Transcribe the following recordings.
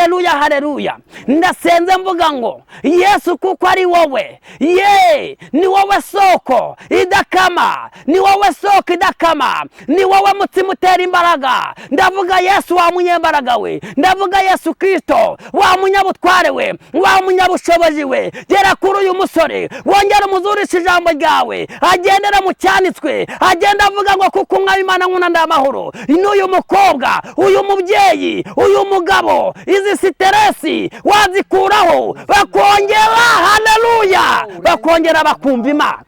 haleluya haleluya. Ndasenze mvuga ngo Yesu kuko ari wowe, ni wowe soko idakama, ni wowe soko idakama, ni wowe mutima utera imbaraga. Ndavuga Yesu wa munyembaraga we, ndavuga Yesu Kristo wa munyabutware we, wa munyabushobozi we. Gera kuri uyu musore, wongera umuzurisha ijambo ryawe, agendera mu cyanitswe, agenda avuga ngo kuko umwami Imana nkunda ndamahoro. N'uyu mukobwa, uyu mubyeyi, uyu mugabo, izi siteresi wazikuraho, bakongera haleluya, bakongera bakumva Imana.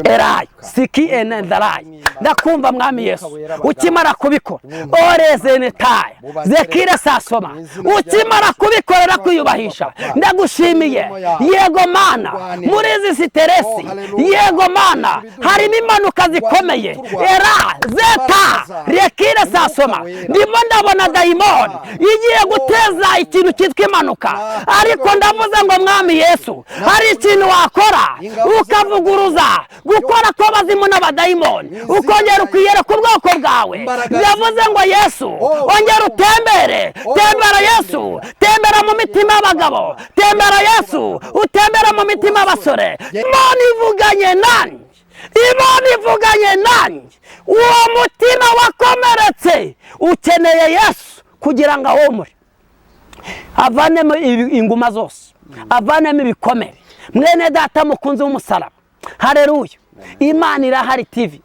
Erayo siki enendarai. Ndakumva mwami Yesu ukimara kubikora orezenetaye zekire sasoma, ukimara kubikorera kwiyubahisha. Ndagushimiye yego Mana, muri izi siteresi yego Mana harimo impanuka zikomeye. Era zeta rekire sasoma, ndimo ndabona dayimoni igiye guteza ikintu cyitwa impanuka, ariko ndavuze ngo mwami Yesu hari ikintu wakora ukavuguruza gukora kw'abazimu n'abadayimoni, ukongera ukiyera ku bwoko bwawe. Ndavuze ngo Yesu ongera utembere, tembera Yesu, tembera mu mitima y'abagabo, tembera Yesu, utembera mu mitima y'abasore. Imana ivuganye nanjye, Imana ivuganye nanjye. Uwo mutima wakomeretse ukeneye Yesu kugira ngo awomore, avanemo inguma zose, avanemo ibikomere. Mwene data mukunzi w'umusaraba, haleluya. Imana irahari TV,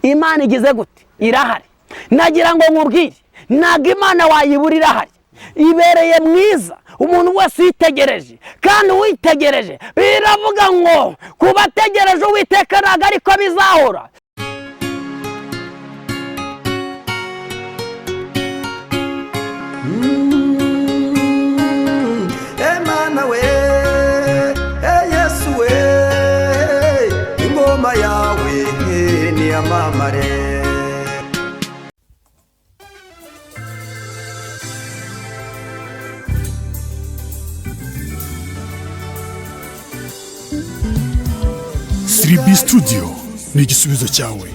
Imana igize gute? Irahari. Nagira ngo nkubwire, ntago Imana wayibura, irahari, ibereye mwiza. Umuntu wese uyitegereje, kandi uwitegereje biravuga ngo kubategereje Uwiteka ntago ariko bizahora. Emana we, Yesu we, ingoma yawe niyamamare. Siribi Studio ni igisubizo cyawe.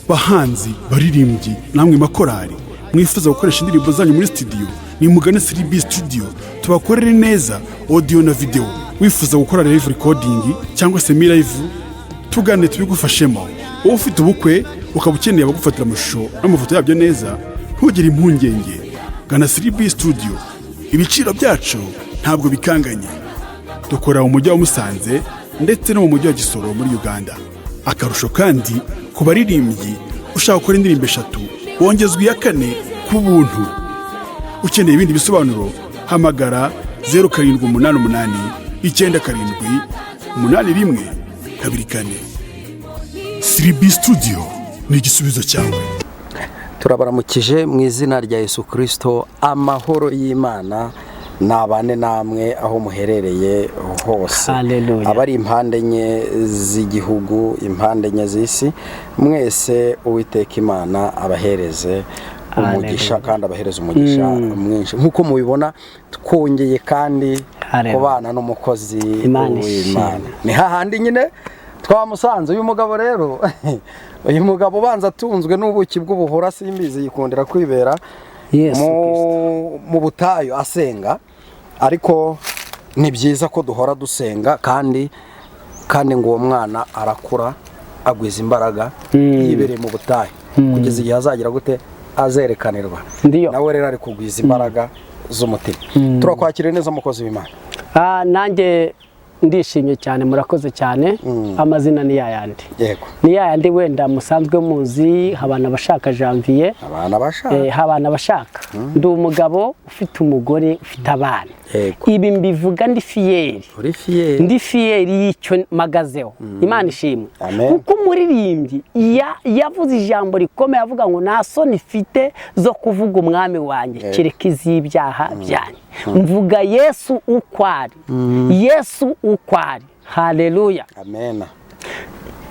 Bahanzi, baririmbyi, namwe makorari mwifuza gukoresha indirimbo zanyu muri studio, ni mugane Siribi Studio tubakorere neza audio na video. Wifuza gukora live recording cyangwa se live, tugane tubigufashemo. Wowe ufite ubukwe ukaba ukeneye abagufatira amashusho n'amafoto yabyo neza, ntugire impungenge, gana Siribi Studio. Ibiciro byacu ntabwo bikanganye. Dukora mu mujyi wa Musanze ndetse no mu mujyi wa Gisoro muri Uganda. Akarusho kandi ku baririmbyi ushaka gukora indirimbo 3 wongezwa iya 4 ku buntu. Ukeneye ibindi bisobanuro hamagara 0788 97 81 24. Siribi Studio ni igisubizo cyawe. Turabaramukije mu izina rya Yesu Kristo. Amahoro y'Imana nabane namwe aho muherereye hose. Haleluya. Abari impande nye z'igihugu, impande nye z'isi, mwese Uwiteka Imana abahereze umugisha, kandi abahereza umugisha mwinshi. Nkuko mubibona twongeye kandi kubana n'umukozi w'Imana. Ni hahandi nyine twamusanze. Uyu mugabo rero uyu mugabo ubanza atunzwe n'ubuki bw'ubuhora, simbizi yikundira kwibera mu butayu asenga, ariko ni byiza ko duhora dusenga, kandi ngo uwo mwana arakura agwiza imbaraga yibereye mu butayu kugeza igihe azagira gute azerekanirwa. Nawe rero ari kugwiza imbaraga z'umutima. Turakwakira neza mukozi w'Imana. Nanjye ndishimye cyane, murakoze cyane. Amazina ni yayandi. Yego. Ni yayandi wenda musanzwe muzi, Habana bashaka Janvier. Habana bashaka. Ndi umugabo ufite umugore, ufite abana. Ibi mbivuga ndi fiyeri. Uri fiyeri. Ndi fiyeri y'icyo magazeho. Imana ishimwe. Kuko umuririmbyi yavuze ijambo rikomeye avuga ngo nta soni ifite zo kuvuga umwami wanjye kereka iz'ibyaha byanyu. Mvuga Yesu ukwari. Yesu ukwari. Haleluya. Amen.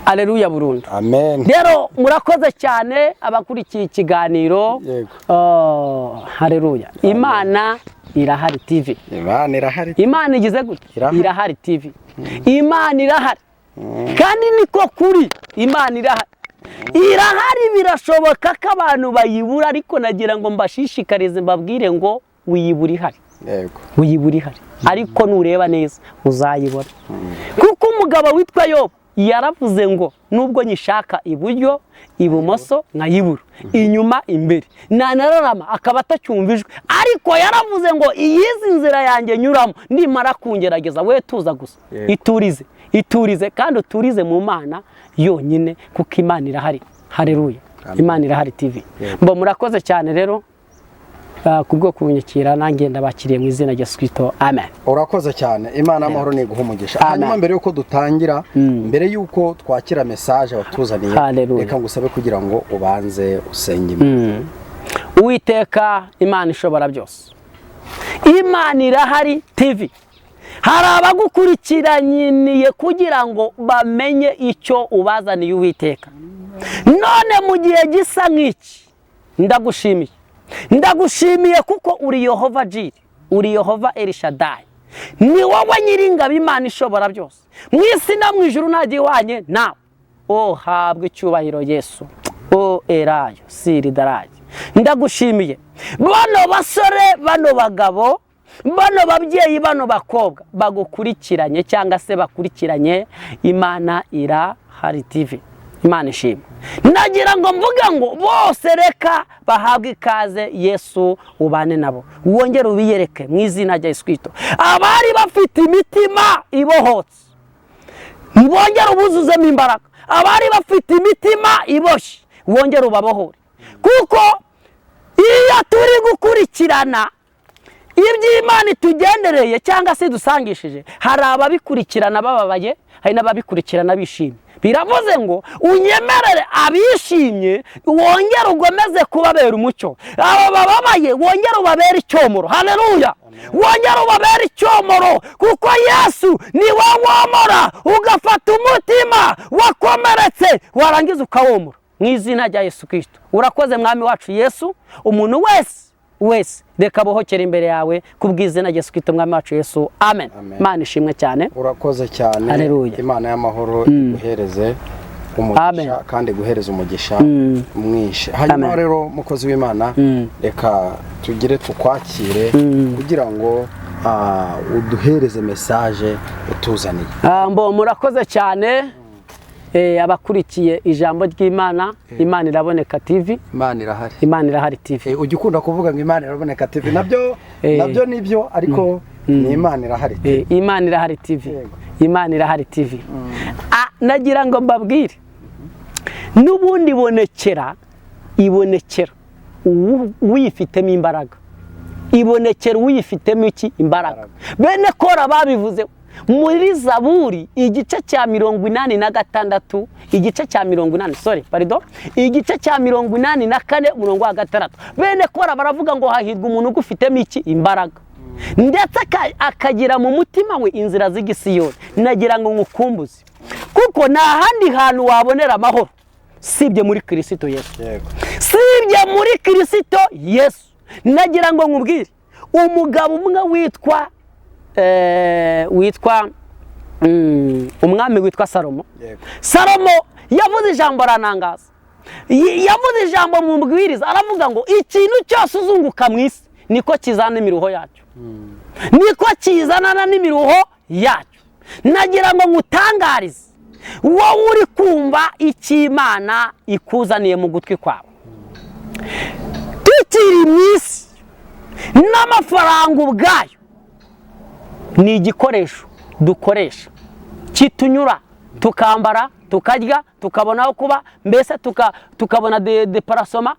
Haleluya burundu. Amen. Rero murakoze cyane abakurikiye ikiganiro. Haleluya. Imana irahari TV. Imana irahari. Imana igize gute? Irahari TV. Imana irahari. Kandi niko kuri. Imana irahari. Irahari, birashoboka ko abantu bayibura, ariko nagira ngo mbashishikarize mbabwire ngo wiyibura ihari. uyibura ihari ariko nureba neza uzayibona kuko umugabo witwa Yobu yaravuze ngo nubwo nyishaka iburyo ibumoso nkayibura inyuma imbere nanararama akaba atacyumvijwe ariko yaravuze ngo iyizi nzira yanjye nyuramo nimara kungerageza we tuza gusa iturize kandi uturize mu Mana yonyine kuko Imana irahari. Haleluya, Imana irahari TV. Mbo murakoze cyane rero kubwo kunyakira nanjye ndabakiriye mu izina rya Kristo. Amen. Urakoze cyane, Imana amahoro ni guha umugisha. Hanyuma mbere yuko dutangira, mbere yuko twakira message watuzaniye, reka ngusabe kugira ngo ubanze usenge Imana. Uwiteka Imana ishobora byose, Imana irahari TV. Hari abagukurikiranyiniye kugira ngo bamenye icyo ubazaniye Uwiteka. None mu gihe gisa nk'iki ndagushimiye kuko uri Yehova Jiri, uri Yehova Elishadai, ni wowe nyiringabo Imana ishobora byose, mu isi no mu ijuru nta gihwanye nawe. Habwe icyubahiro Yesu. Erayo siridaraye, ndagushimiye bano basore, bano bagabo, bano babyeyi, bano bakobwa bagukurikiranye cyangwa se bakurikiranye Imana irahari TV. Imana ishimwe. Nagira ngo mvuga ngo bose reka bahabwe ikaze, Yesu ubane nabo, wongere ubiyereke mu izina rya Yesu Kristo. Abari bafite imitima ibohotse wongere ubuzuzemo imbaraga, abari bafite imitima iboshye wongere ubabohore, kuko iyo turi gukurikirana iby'Imana itugendereye cyangwa se dusangishije, hari ababikurikirana bababaye, hari n'ababikurikirana bishimye. Biravuze ngo unyemerere abishimye wongere ugomeze kubabera umucyo, aba bababaye wongere ubabere icyomoro. Haleluya, wongere ubabere icyomoro, kuko Yesu ni wowe womora ugafata umutima wakomeretse warangiza ukawomora mu izina rya Yesu Kristo. Urakoze mwami wacu Yesu. Umuntu wese reka bohokera imbere yawe kubw'izina rya Yesu Kristo mwami wacu Yesu. Amen. Imana ishimwe cyane. Urakoze cyane. Haleluya. Imana y'amahoro guhereze umugisha kandi guhereza umugisha mwinshi. Hanyuma rero mukozi w'Imana, reka tugire tukwakire kugira ngo uduhereze message utuzaniye. Mbo murakoze cyane. Abakurikiye ijambo ry'Imana, Imana iraboneka TV. Imana irahari. Imana irahari TV. Ujya ukunda kuvuga ngo Imana iraboneka TV, nabyo nibyo, ariko ni Imana irahari TV. Imana irahari TV. Imana irahari TV. Nagira ngo mbabwire, n'ubundi ibonekera uyifitemo imbaraga, ibonekera uyifitemo iki? Imbaraga. Bene Kora babivuze muri Zaburi igice cya 86, igice cya 84 umurongo wa 6. Bene Kora baravuga ngo hahirwa umuntu ugufitemo iki? Imbaraga, ndetse akagira mu mutima we inzira z'igisiyoni. Nagira ngo ngukumbuze, kuko nta handi hantu wabonera amahoro sibye muri Kristo Yesu. Sibye muri Kristo Yesu. Nagira ngo nkubwire umugabo umwe umwami witwa Salomo. Salomo yavuze ijambo ranangaza, yavuze ijambo mu mbwiriza, aravuga ngo ikintu cyose uzunguka mu isi niko kizana imiruho yacyo, niko kizanana n'imiruho yacyo. Nagira ngo ngutangarize wowe uri kumva icy'Imana ikuzaniye mu gutwi kwawe. Tukiri mu isi n'amafaranga ubwayo ni igikoresho dukoresha kitunyura, tukambara, tukarya, tukabonaho kuba, mbese tukabona deparasoma.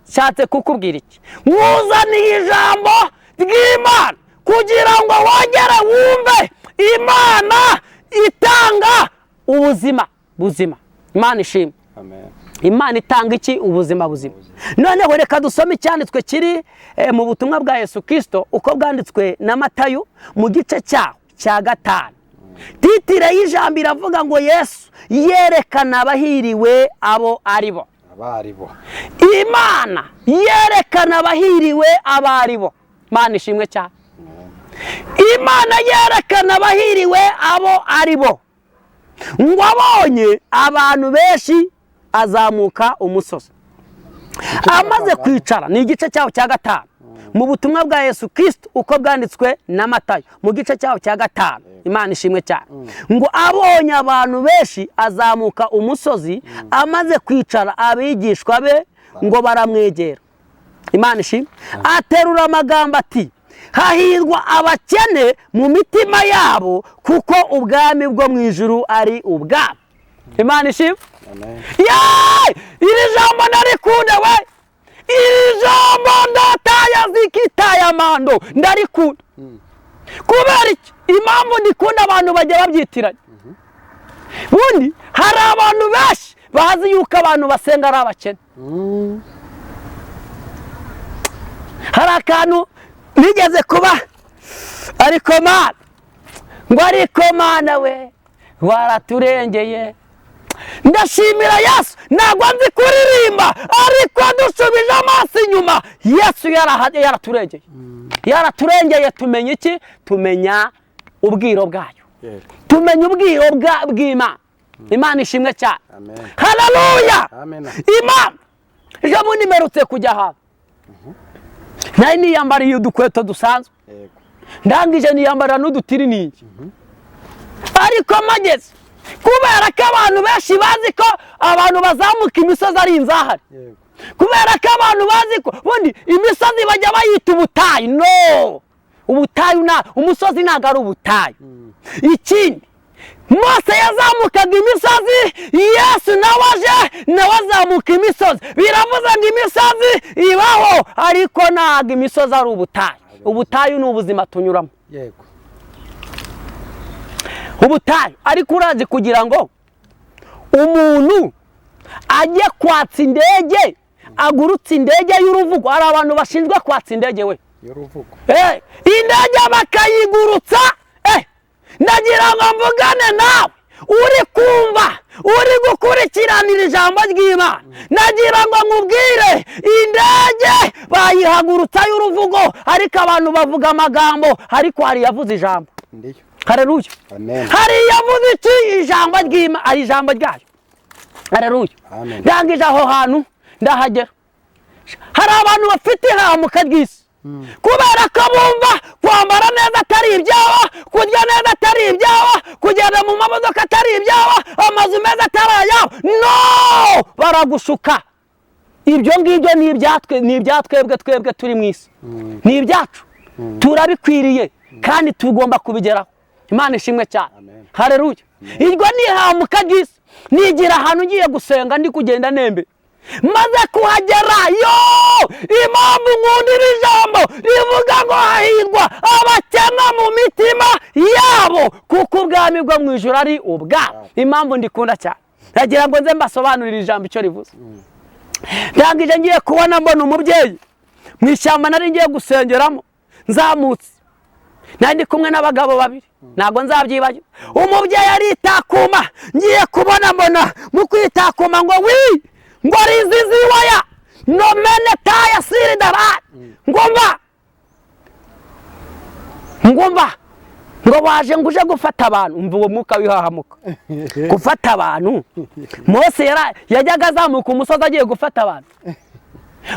Nshatse kukubwira iki? Nkuzaniye ijambo ry'Imana kugira ngo wongere wumve Imana itanga ubuzima buzima. Imana ishimwe. Amen. Imana itanga iki? Ubuzima buzima. Noneho reka dusome icyanditswe kiri mu butumwa bwa Yesu Kristo uko bwanditswe na Matayo mu gice cya 5. Titire y'ijambo iravuga ngo Yesu yerekana abahiriwe abo aribo. Imana yerekana abahiriwe abaribo. Imana ishimwe cyane. Imana yerekana abahiriwe abo aribo. Ngo abonye abantu benshi azamuka umusozi, amaze kwicara, ni igice cyaho cya 5. mu butumwa bwa Yesu Kristo uko bwanditswe na Matayo mu gice cyaho cya 5. Imana ishimwe cyane ngo abonye abantu benshi azamuka umusozi amaze kwicara abigishwa be ngo baramwegera. Imana ishimwe. Aterura amagambo ati hahirwa abakene mu mitima yabo kuko ubwami bwo mu ijuru ari ubwabo. Imana ishimwe. Iri jambo ndarikunda we, iri jambo ndataya zikitaya mando ndarikunda. Kubera iki? Impamvu ndikunda abantu bajya babyitiranya. Bundi hari abantu benshi bazi yuko abantu basenga ari abakene. Hari akantu nigeze kuba ariko Mana ngo ariko Mana we waraturengeye. Ndashimira Yesu, ntabwo nzi kuririmba ariko dusubije amaso inyuma Yesu yaraturengeye. Yaraturengeye. Tumenya iki? Tumenya ubwiro bwayo, tumenya ubwiro bw'Imana. Imana ishimwe cyane. Haleluya. Imana ijambo nimerutse kujya aha nari niyambariye udukweto dusanzwe, ndangije niyambara n'udutiriningi, ariko mageze kubera ko abantu benshi bazi ko abantu bazamuka imisozi ari inzahari, kubera ko abantu bazi ko bundi imisozi bajya bayita ubutayu. No, ubutayu umusozi ntabwo ari ubutayu. Ikindi Mose yazamukaga imisozi, Yesu nawe azamuka imisozi. Biravuze ngo imisozi ibaho ariko ntabwo imisozi ari ubutayu. Ubutayu ni ubuzima tunyuramo. Yego. Ubutayu ariko urazi kugira ngo umuntu ajye kwatsa indege, agurutse indege y'uruvugo. Hari abantu bashinzwe kwatsa indege we y'uruvugo, indege bakayigurutsa. Ndagira ngo mvugane nawe uri kumva, uri gukurikiranira ijambo ry'Imana. Ndagira ngo nkubwire indege bayihagurutsa y'uruvugo ariko abantu bavuga amagambo, ariko hari yavuze ijambo. Haleluya. Hari yavuze iki? Ijambo ry'Imana, ari ijambo ryayo. Haleluya. Ndangije aho hantu ndahagera, hari abantu bafite ihamuka ry'isi kubera ko bumva kwambara neza atari ibyabo, kurya neza atari ibyabo, kugenda mu mamodoka atari ibyabo, amazu meza atari ayabo. No, baragushuka. Ibyo ngibyo ni ibyatwebwe turi mu isi, ni ibyacu, turabikwiriye kandi tugomba kubigeraho. Imana ishimwe cyane. Haleluya. Iryo ni ihamuka ry'isi. Nigira ahantu ngiye gusenga ndi kugenda nembe, maze kuhagera impamvu nkundira ijambo rivuga ngo hahirwa abakena mu mitima yabo kuko ubwami bwo mu ijuru ari ubwabo. Impamvu ndikunda cyane, ndagira ngo nze mbasobanurire ijambo icyo rivuze. Ndangije ngiye kubona mbona umubyeyi mu ishyamba nari ngiye gusengeramo, nzamutse nari ndi kumwe n'abagabo babiri, ntabwo nzabyibagirwa. Umubyeyi aritakuma, ngiye kubona mbona mu kwitakuma ngo ngo rizizi waya no mene taya siri dara ngomba ngo waje nguje gufata abantu. Umva uwo mwuka wihahamuka gufata abantu. Mose yajyaga azamuka umusozi agiye gufata abantu.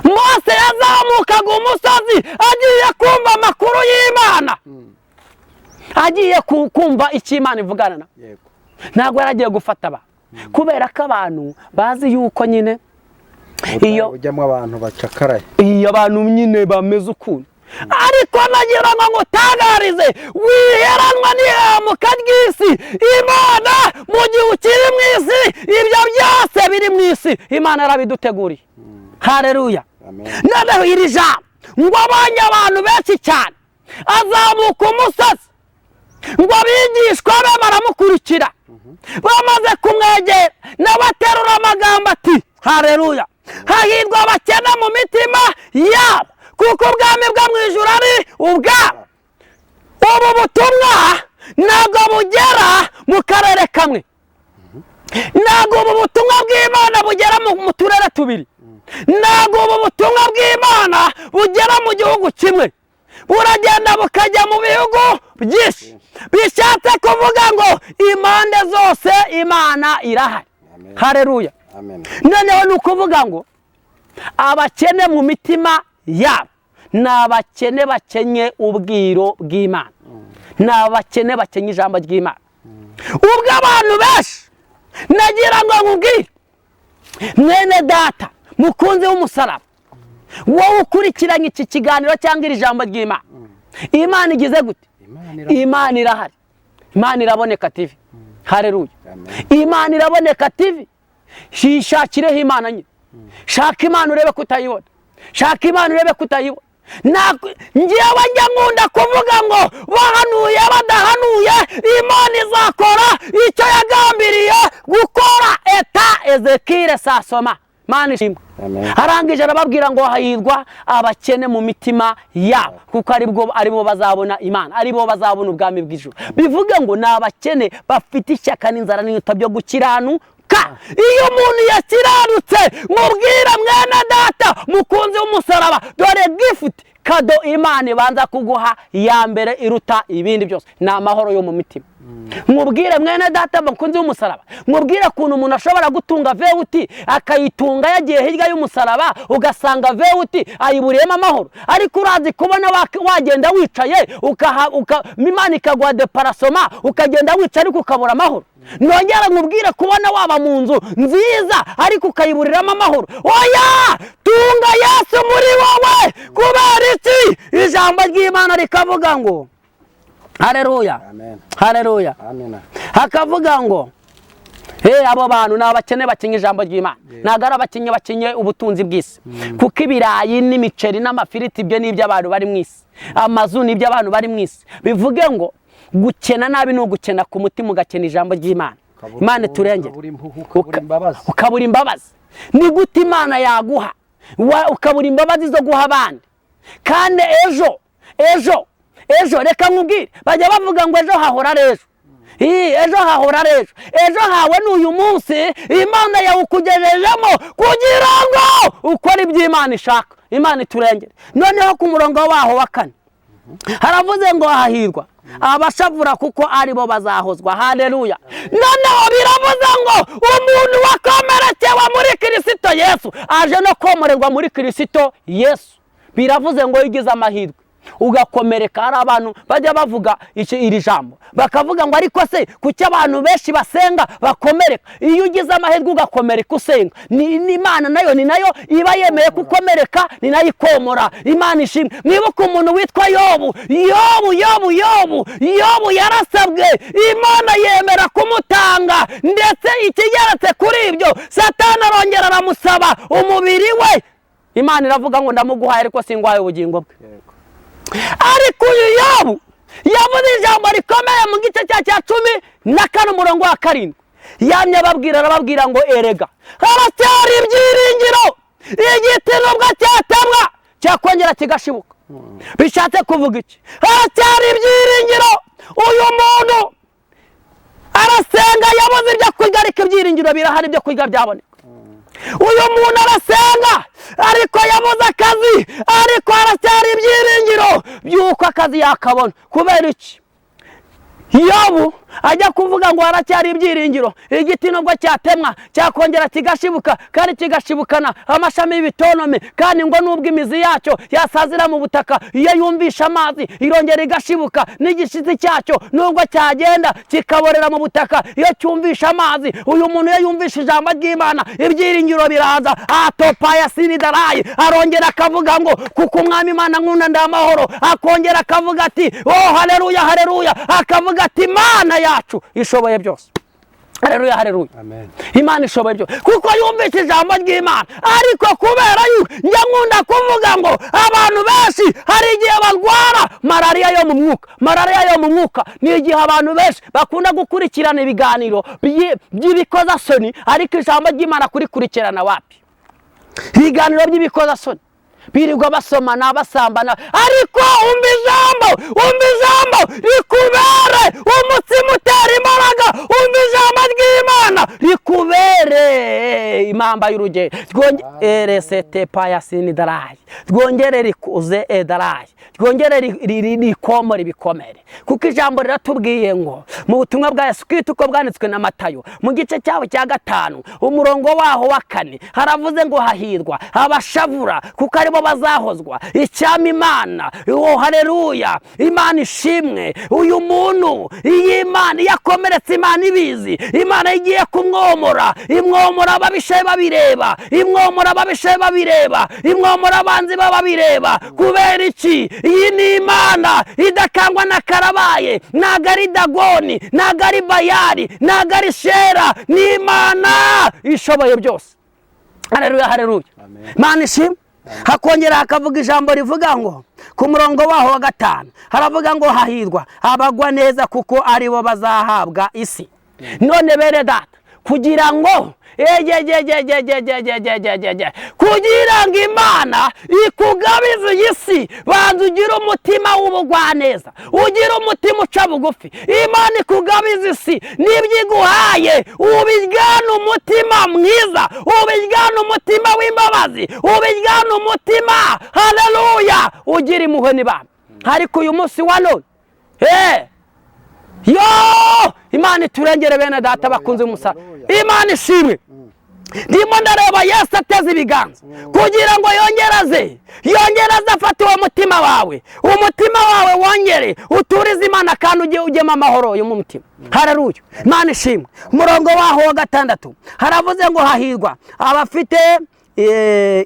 Mose yazamukaga umusozi agiye kumva amakuru y'Imana, agiye kumva icyo Imana ivugana na. Ntabwo yaragiye gufata abantu, kubera ko abantu bazi yuko nyine iyo ujyamo abantu bacakaraye, iyo abantu nyine bameze ukuntu. Ariko nagira ngo ngutangarize, wiheranwa n'ihamuka ry'isi. Imana mu gihe ukiri mu isi, ibyo byose biri mu isi Imana yarabiduteguriye. Haleluya. Noneho iri jambo ngo abonye abantu benshi cyane azamuka umusozi, ngo abigishwa be baramukurikira. Bamaze kumwegera nawe aterura amagambo ati haleluya, hahirwa abakena mu mitima yabo kuko ubwami bwo mu ijuru ari ubwabo. Ubu butumwa ntabwo bugera mu karere kamwe, ntabwo ubu butumwa bw'Imana bugera mu turere tubiri, ntabwo ubu butumwa bw'Imana bugera mu gihugu kimwe, buragenda bukajya mu bihugu byinshi. Bishatse kuvuga ngo impande zose Imana irahari. Haleluya. Noneho ni ukuvuga ngo abakene mu mitima yabo ni abakene bakenye ubwiro bw'Imana, ni abakene bakenye ijambo ry'Imana. Ubwo abantu benshi nagira ngo nkubwire mwene data mukunzi w'umusaraba, wowe ukurikiranye iki kiganiro cyangwa iri jambo ry'Imana, Imana igize gute? Imana irahari, Imana iraboneka TV. Haleluya. Imana iraboneka TV. Shishakireho Imana nyine. Shaka Imana urebe kutayibona, shaka Imana urebe kutayibona. Njyewe njya nkunda kuvuga ngo bahanuye badahanuye Imana izakora icyo yagambiriye gukora. Eta Ezekire sasoma Mana ishimwe. Arangije arababwira ngo hahirwa abakene mu mitima yabo, kuko aribo bazabona Imana, aribo bazabona ubwami bw'ijuru. Bivuga ngo ni abakene bafite ishyaka n'inzara n'inyota byo gukiranuka. Iyo umuntu yakiranutse, mubwira mwene data mukunzi w'umusaraba, dore gift kado Imana ibanza kuguha ya mbere iruta ibindi byose, ni amahoro yo mu mitima. Mubwire mwene data mukunzi w'umusaraba, mubwire kuntu umuntu ashobora gutunga vewuti akayitunga yagiye hirya y'umusaraba, ugasanga vewuti ayiburiyemo amahoro. Ariko urazi kubona wagenda wicaye Imana ikaguha deparasoma ukagenda wicaye ariko ukabura amahoro. Nongera nkubwire kubona waba mu nzu nziza ariko ukayiburiramo amahoro. Oya, tunga Yesu muri wowe. Kubera iki? Ijambo ry'Imana rikavuga ngo haleluya, haleluya, hakavuga ngo abo bantu ni abakene bakenye ijambo ry'Imana, ntabwo ari abakenye bakenye ubutunzi bw'isi. Kuko ibirayi n'imiceri n'amafiriti ibyo ni iby'abantu bari mu isi, amazu ni iby'abantu bari mu isi. Bivuge ngo gukena nabi ni ugukena ku mutima, ugakena ijambo ry'Imana. Imana turengere, ukabura imbabazi. Ni gute Imana yaguha ukabura imbabazi zo guha abandi? Kandi ejo reka nkubwire, bajya bavuga ngo ejo hahora rejo. Ejo hahora rejo. Ejo hawe n'uyu munsi Imana yawukugejejemo kugira ngo ukore ibyo Imana ishaka. Imana iturengere. Noneho ku murongo waho wa 4 haravuze ngo hahirwa abashavura kuko aribo bazahozwa. Haleluya. Noneho biravuze ngo umuntu wakomerekewe muri Kristo Yesu aje no komorerwa muri Kristo Yesu. Biravuze ngo yigize amahirwe ugakomereka. Hari abantu bajya bavuga iri jambo bakavuga ngo ariko se kuki abantu benshi basenga bakomereka? Iyo ugize amahirwe ugakomereka usenga, ni Imana nayo iba yemeye kukomereka, ni nayo ikomora. Imana ishimwe. Mwibuka umuntu witwa Yobu yarasabwe, Imana yemera kumutanga, ndetse ikigeretse kuri ibyo Satani arongera aramusaba umubiri we. Imana iravuga ngo ndamuguhaye ariko singwaye ubugingo bwe. Ariko uyu Yobu yavuze ijambo rikomeye mu gice cya 14 umurongo wa 7. Yamye arababwira ngo erega haracyari ibyiringiro, igiti nubwo cyatemwa cyakongera kigashibuka. Bishatse kuvuga iki? Haracyari ibyiringiro. Uyu muntu arasenga, yabuze ibyo kurya ariko ibyiringiro birahari, ibyo kurya byaboneka. Uyu muntu arasenga ariko yabuze akazi, ariko haracyari ibyiringiro by'uko akazi yakabona. Kubera iki? Yobu ajya kuvuga ngo haracyari ibyiringiro, igiti nubwo cyatemwa cyakongera kigashibuka, kandi kigashibukana amashami y'ibitonome, kandi ngo nubwo imizi yacyo yasazira mu butaka, iyo yumvisha amazi irongera igashibuka. N'igishizi cyacyo nubwo cyagenda kikaborera mu butaka, iyo cyumvisha amazi. Uyu muntu iyo yumvisha ijambo ry'Imana ibyiringiro biraza. Atopaya sinidarayi arongera akavuga ngo kuko umwami Imana nkunda ndamahoro. Akongera akavuga ati oh haleluya, haleluya. Akavuga ati Imana yacu ishoboye byose. Haleluya, haleluya. Amen. Imana ishoboye byose kuko yumvise ijambo ry'Imana. Ariko kubera njya nkunda kuvuga ngo abantu benshi hari igihe barwara malaria yo mu mwuka. Malaria yo mu mwuka ni igihe abantu benshi bakunda gukurikirana ibiganiro by'ibikozasoni, ariko ijambo ry'Imana kurikurikirana wapi? Ibiganiro by'ibikozasoni birirwa basomana basambana, ariko umva ijambo rikubere umutsima utera imbaraga. Umva ijambo ry'Imana rikubere twambaye urugero resete payasini darayi twongere rikuze edarayi twongere rikomore ibikomere kuko ijambo riratubwiye ngo mu butumwa bwa Yesu Kristo uko bwanditswe na Matayo mu gice cyawo cya 5 umurongo waho wa 4 haravuze ngo hahirwa abashavura kuko aribo bazahozwa icyama Imana. Haleluya, Imana ishimwe. Uyu muntu iyi Imana yakomeretse, Imana ibizi, Imana igiye kumwomora, imwomora ababishaye babireba, imwomora ababishaye babireba, imwomora abanzi babireba. Kubera iki? Iyi ni Imana idakangwa na karabaye, nagari Dagoni, nagari Bayali, nagari Shera, ni Imana ishoboye byose. Haleluya, haleluya, Imana ishimwe. Hakongera hakavuga ijambo rivuga ngo ku murongo waho wa 5 haravuga ngo hahirwa abagwa neza kuko aribo bazahabwa isi. None bere data, kugira ngo kugira ngo Imana ikugabize iyi si, banza ugire umutima w'ubugwaneza, ugire umutima uca bugufi. Imana ikugabize isi n'ibyo iguhaye, ubijyana umutima mwiza, ubijyana umutima w'imbabazi, ubijyana umutima, haleluya, ugira impuhwe n'ibambe. Ariko uyu munsi wa none yo Imana iturengere bene data bakunze umusara. Imana ishimwe. Ndimo ndareba Yesu ateze ibiganza kugira ngo yongereze afate uwo mutima wawe, umutima wawe wongere uturize Imana kandi ugema amahoro yo mu mutima. Haleluya, Imana ishimwe. Umurongo waho wa 6 haravuze ngo hahirwa abafite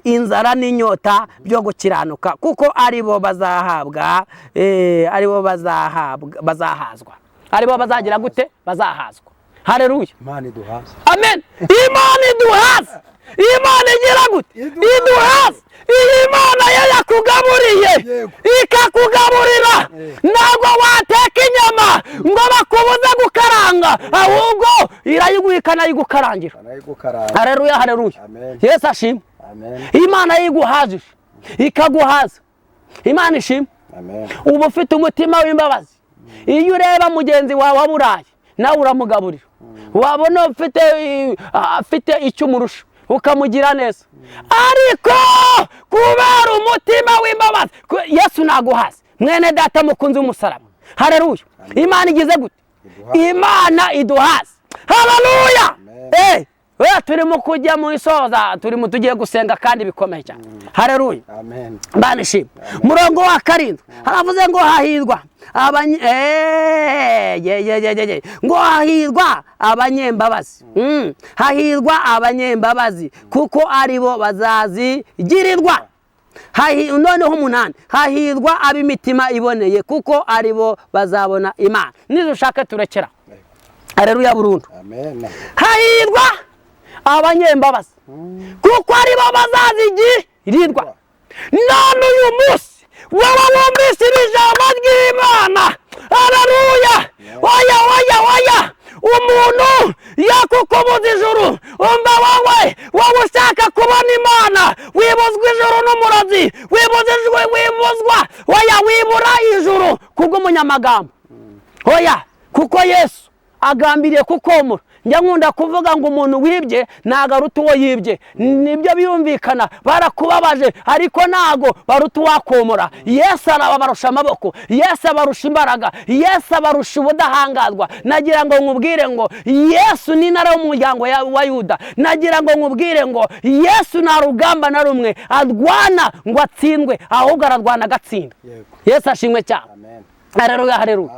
inzara n'inyota byo gukiranuka kuko aribo bazahazwa. Aribo bazagira gute? Bazahazwa. Haleluya, Imana iduhaza. Amen. Imana iduhaza. Imana igira gute? Iduhaza. Iyi Imana yakugaburiye ikakugaburira, ntabwo wateka inyama ngo bakubuze gukaranga, ahubwo irayiguhikana yigukarangira. Haleluya, haleluya, Yesu ashimwe. Imana yiguhazije ikaguhaza. Imana ishimwe. Uba ufite umutima w'imbabazi. Iyo ureba mugenzi wawe waburaye nawe uramugaburira, wabona afite icyo umurusha ukamugira neza. Ariko kubera umutima w'imbabazi Yesu naguhaza. Mwene data mukunzi w'umusaraba, haleluya, Imana igize gute? Imana iduhaza. Haleluya. Turimo kujya mu isoza, turimo tugiye gusenga kandi bikomeye cyane. Haleluya, amen. Imana ishimwe. Murongo wa 7 haravuze ngo hahirwa ngo hahirwa abanyembabazi. Hahirwa abanyembabazi kuko aribo bazazigirirwa. Noneho 8 hahirwa ab'imitima iboneye kuko aribo bazabona Imana. Nidushaka turekera. Haleluya burundu. Amen. Hahirwa abanyembabazi kuko aribo bazazigirirwa. None uyu munsi wowe wumvise ijambo ry'Imana, haleluya, oya umuntu yakukubuza ijuru, umva wowe ushaka kubona Imana, wibuzwa ijuru n'umurozi, wibura ijuru kubw'umunyamagambo. Oya, kuko Yesu agambiriye kukomora. Njya nkunda kuvuga ngo umuntu wibye ntago aruta uwo yibye. Nibyo birumvikana, barakubabaje ariko ntago baruta uwakomora. Yesu arabarusha amaboko, Yesu abarusha imbaraga, Yesu abarusha ubudahangazwa. Nagira ngo nkubwire ngo Yesu ni intare y'umuryango wa Yuda. Nagira ngo nkubwire ngo Yesu nta rugamba na rumwe arwana ngo atsindwe, ahubwo ararwana agatsinda. Yesu ashimwe cyane. Amen. Haleluya, haleluya.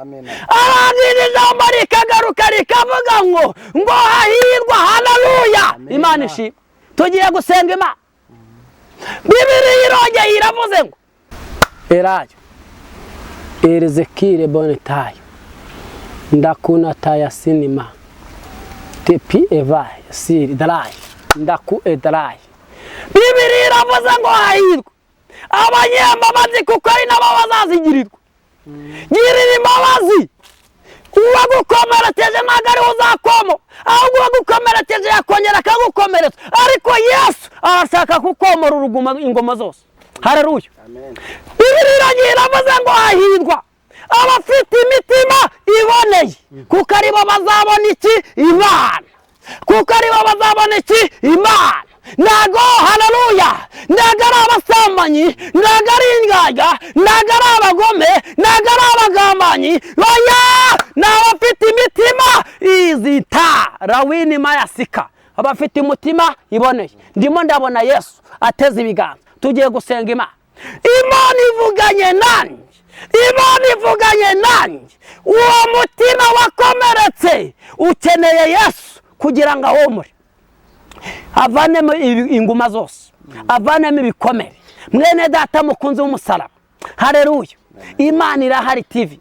Abandi ijambo rikagaruka rikavuga ngo hahirwa. Haleluya, Imana ishimwe. Tugiye gusenga Imana. Bibiliya irongeye iravuze ngo erayo Ezekiel bonetayo ndakuna taya sinima tepi evaye siri darayi ndaku edarayi. Bibiliya iravuze ngo hahirwa abanyembabazi kuko ari nabo bazazigirirwa. Girira imbabazi. Uwagukomereteje ntabwo ari uzakoma, ahubwo uwagukomereteje yakongera akagukomeretsa. Ariko Yesu arashaka kukomora ingoma zose. Haleluya, amen. Bibiliya iravuze ngo hahirwa abafite imitima iboneye kuko aribo bazabona iki? Imana. Kuko aribo bazabona iki? Imana. ntago haleluya, ntago ari abasambanyi, ntago ari ingaga, ntago ari abagome, ntago ari abagambanyi, oya, ni abafite imitima izita rawini mayasika, abafite umutima iboneye. Ndimo ndabona Yesu ateze ibiganza, tugiye gusenga Imana. Imana ivuganye nanjye, Imana ivuganye nanjye. Uwo mutima wakomeretse ukeneye Yesu kugira ngo ahumure, avanemo inguma zose, avanemo ibikomere. Mwene data mukunzi w'umusaraba, haleluya, Imana irahari TV.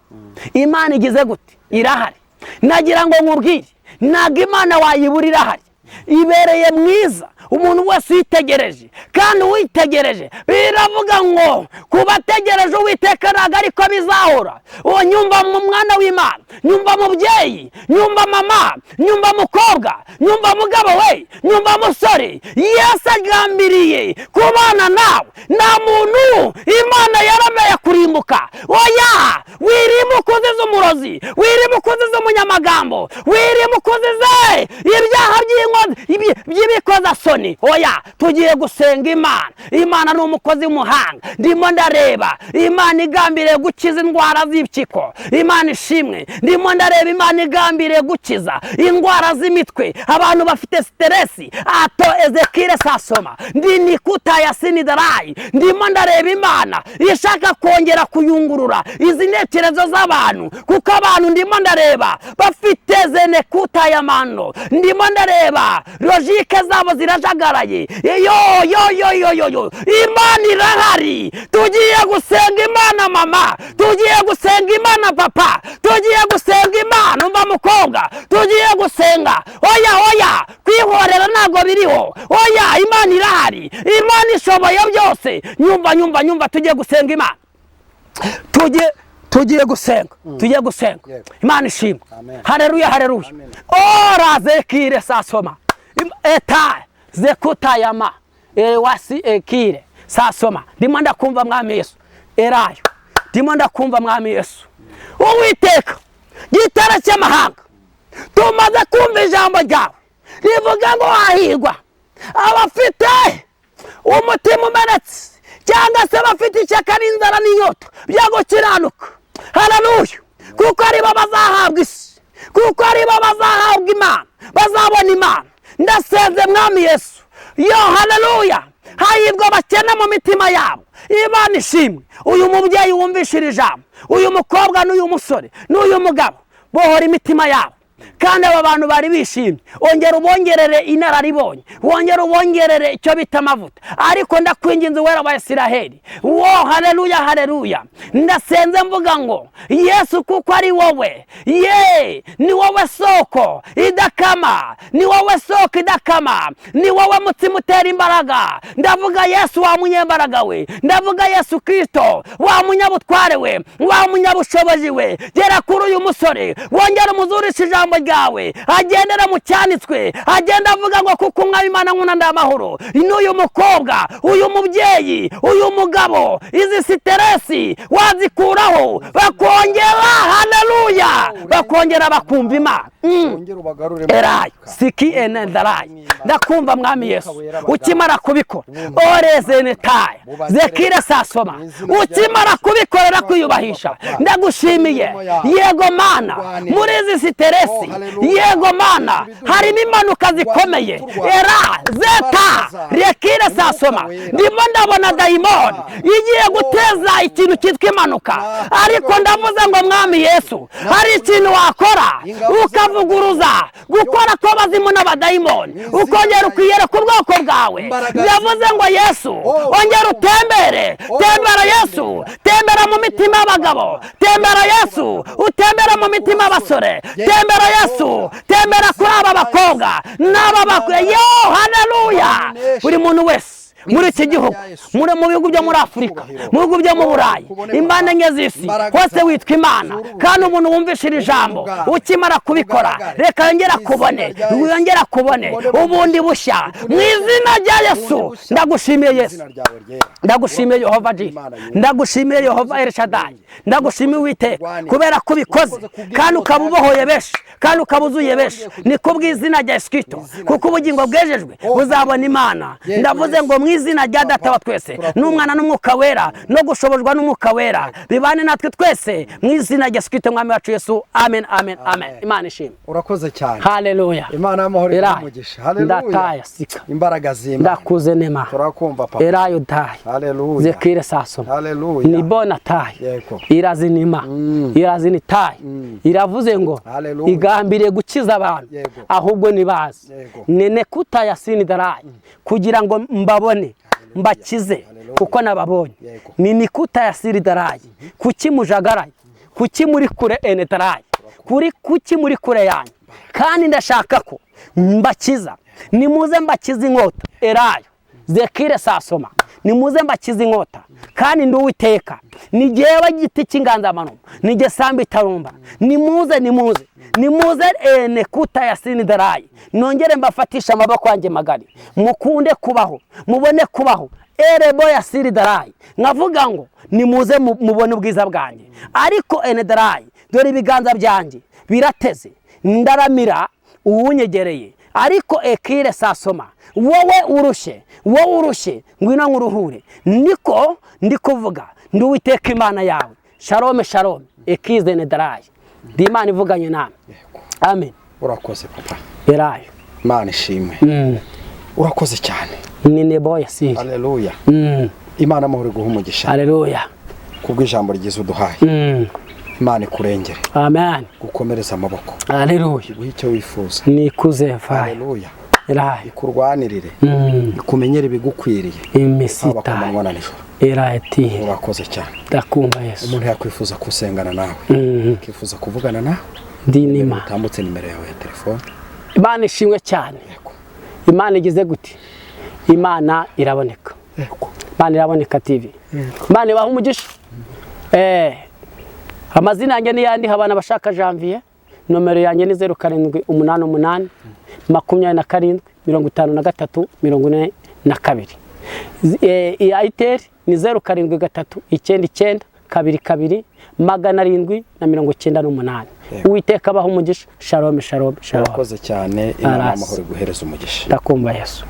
Imana igize gute? Irahari. Nagira ngo nkubwire, ntago Imana wayibura, irahari, ibereye mwiza. Umuntu wese uyitegereje, kandi uwitegereje biravuga ngo kubategereje Uwiteka ntago ariko bizahora. Uwo nyumva mu mwana w'Imana, nyumva mubyeyi, nyumva mama, nyumva mukobwa, nyumva mugabo we, nyumva musore, Yesu agambiriye kubana nawe. Nta muntu Imana yarameye kurimbuka. Oya, wirimuka uzize umurozi, wirimuka uzize umunyamagambo, wirimuka uzize ibyaha by'ibikoza. Oya, tugiye gusenga Imana. Imana ni umukozi w'umuhanga. Ndimo ndareba Imana igambiriye gukiza indwara z'impyiko. Imana ishimwe. Ndimo ndareba Imana igambiriye gukiza indwara z'imitwe, abantu bafite stress. Ato Ezekire sasoma ndini kutaya sinidarai. Ndimo ndareba Imana ishaka kongera kuyungurura izi ntekerezo z'abantu, kuko abantu ndimo ndareba bafite zene kutaya mano. Ndimo ndareba logique zabo zirajagaraye. Yo Imana irahari. Tugiye gusenga Imana mama, tugiye gusenga Imana papa, tugiye gusenga Imana umva mukobwa, tugiye gusenga. Oya, kwihorera ntago biriho. Oya, Imana irahari, Imana ishoboye byose. Nyumva, tugiye gusenga Imana. Tugiye gusenga, tugiye gusenga. Imana ishimwe. Haleluya. Razekire sasoma eta zekutayama wasi ekire sasoma. Ndimo ndakumva mwami Yesu erayo, ndimo ndakumva mwami Yesu. Uwiteka gitara cy'amahanga, tumaze kumva ijambo ryawe rivuga ngo hahirwa abafite umutima umenetse, cyangwa se bafite ishyaka n'inzara n'inyota byo gukiranuka. Haleluya, kuko aribo bazahabwa isi, kuko aribo bazahabwa Imana, bazabona Imana. Ndasenze mwami Yesu, yo haleluya, hahirwa bakene mu mitima yabo. Imana ishimwe. Uyu mubyeyi wumvishira ijambo, uyu mukobwa n'uyu musore n'uyu mugabo bohora imitima yabo, kandi aba bantu bari bishimye. Ongera ubongerere inararibonye, wongera ubongerere icyo bita amavuta. Ariko ndakwinginze wera wa Isiraheli, wo haleluya, ndasenze mvuga ngo Yesu kuko ari wowe, ni wowe soko idakama, ni wowe soko idakama, ni wowe mutima utera imbaraga. Ndavuga Yesu wa munyembaraga we, ndavuga Yesu Kristo wa munyabutware we, wa munyabushobozi we. Gera kuri uyu musore, wongera umuzurisha ijambo ryawe, agendera mu cyanitswe, agenda avuga ngo kuko umwami Imana nkunda ndamahoro. N'uyu mukobwa, uyu mubyeyi, uyu mugabo, izi stress wazikuraho, bakongera haleluya, bakongera bakumva Imana. Erayo siki enendarai. Ndakumva mwami Yesu, ukimara kubikora orezenetaya zekire sasoma, ukimara kubikorera kwiyubahisha. Ndagushimiye yego Mana, muri izi stress, yego Mana, harimo impanuka zikomeye. Era zeta rekire sasoma, ndimo ndabona dayimoni igiye guteza ikintu cyitwa impanuka. Ariko ndavuze ngo mwami Yesu, hari ikintu wakora ukavuguruza gukora kw'abazimu n'abadayimoni, ukongera ukiyera ku bwoko bwawe. Ndavuze ngo Yesu, ongera utembere, tembera Yesu, tembera mu mitima y'abagabo, tembera Yesu, utembera mu mitima y'abasore, tembera Yesu, tembera kuri aba bakobwa n'aba bakwe. Yo haleluya, buri muntu wese muri iki gihugu, mu bihugu byo muri Afurika, mu bihugu byo mu Burayi, impande enye z'isi hose witwa Imana. Kandi umuntu wumvishira ijambo ukimara kubikora, reka yongera kubone ubundi bushya mu izina rya Yesu. Ndagushimiye Yesu, ndagushimiye Yehova Jire, ndagushimiye Yehova El Shaddai, ndagushimiye Uwiteka kubera ko ubikoze kandi ukaba ubohoye benshi kandi ukaba uzuye benshi. Ni kubw'izina rya Yesu Kristo, kuko ubugingo bwejejwe buzabona Imana. Ndavuze ngo mu izina rya Data wa twese n'Umwana n'Umwuka wera no gushobozwa n'Umwuka wera bibane natwe twese mu izina rya Yesu Kristo mwami wacu Yesu. Amen, amen, amen. Imana ishimwe. Urakoze cyane. Haleluya. Imana y'amahoro n'umugisha. Haleluya. Ndataya sika. Imbaraga z'Imana. Ndakuze nema. Turakumva papa. Erayo dai. Haleluya. Zekire saso. Haleluya. Ni bona tai. Yego. Irazinima. Irazini tai. Iravuze ngo igambiriye gukiza abantu ahubwo nibazi. Nene kutaya sini darai kugira ngo mbabone mbakize kuko nababonye. Ni nikuta ya siri darai kuki mujagaraye, kuki muri kure ene darai, kuki muri kure yanyu. Kandi ndashaka ko mbakiza, nimuze mbakiza inkota. Erayo Zekire sasoma, nimuze mbakiza inkota. Kandi ndi Uwiteka, ni jewe giti cy'inganzamarumbo, ni je samba itarumba. Nimuze ene kuta ya sini darai, nongere mbafatisha amaboko yanjye magari. Mukunde kubaho, mubone kubaho. Erebo ya siri darai, nkavuga ngo nimuze mubone ubwiza bwanjye. Ariko ene darai, dore ibiganza byanjye birateze, ndaramira uwunyegereye. Ariko ekire sasoma, wowe urushye ngwino nkuruhure. Niko ndikuvuga ndi Uwiteka Imana yawe. Shalom shalom. Ekize ene darai, ndi Imana ivuganye nawe. Amen. Urakoze papa. Erayo Imana ishimwe. Urakoze cyane. Ni nebo ya siri. Haleluya. Imana amahoro guha umugisha. Haleluya. Kubw'ijambo ryiza uduhaye. Imana ikurengere. Amen. Gukomereza amaboko. Haleluya. Guha icyo wifuza. Nikuze vaye. Haleluya. Erayo. Ikurwanirire. Ikumenyere ibigukwiriye. Imisita. Erayeti. Urakoze cyane. Ndakumva Yesu. Umuntu yakwifuza kusengana nawe. Kifuza kuvugana nawe. Ndinima. Tambutse nimero yawe ya telefone. Imana ishimwe cyane. Imana igize gute? Imana iraboneka. Imana iraboneka TV. Imana ibaha umugisha. Amazina yanjye ni yandi habana bashaka Janvier. Nomero yanjye ni 0788 27 53 42. Iya Airtel ni 0739 22 798. Uwiteka abaha umugisha. Shalom shalom shalom. Urakoze cyane. Imana amahoro guhereza umugisha. Ndakumva Yesu.